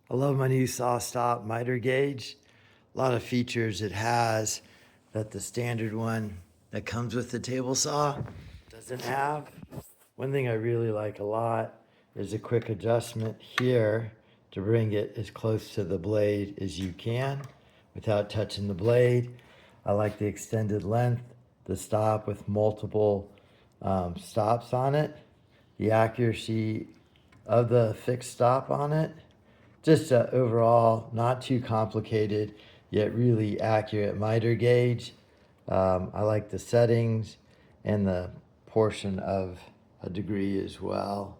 I love my new SawStop Miter Gauge. A lot of features it has that the standard one that comes with the table saw doesn't have. One thing I really like a lot is a quick adjustment here to bring it as close to the blade as you can without touching the blade. I like the extended length, the stop with multiple stops on it, the accuracy of the fixed stop on it. Just overall, not too complicated, yet really accurate miter gauge. I like the settings and the portion of a degree as well.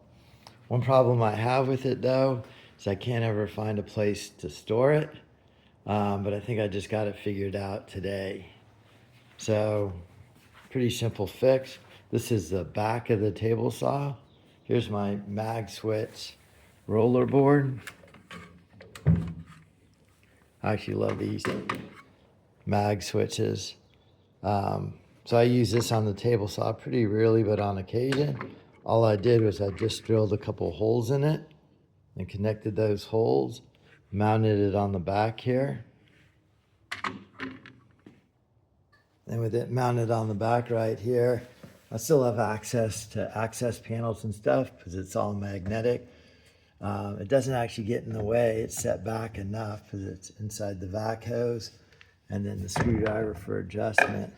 One problem I have with it though, is I can't ever find a place to store it. But I think I just got it figured out today. So, pretty simple fix. This is the back of the table saw. Here's my Magswitch roller board. I actually love these mag switches. So I use this on the table saw pretty rarely, but on occasion. All I did was I just drilled a couple holes in it and connected those holes, mounted it on the back here. And with it mounted on the back right here, I still have access to access panels and stuff because it's all magnetic. It doesn't actually get in the way. It's set back enough because it's inside the vac hose. And then the screwdriver for adjustment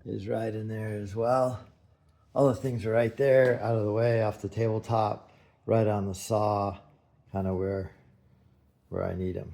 is right in there as well. All the things are right there, out of the way, off the tabletop, right on the saw, kind of where I need them.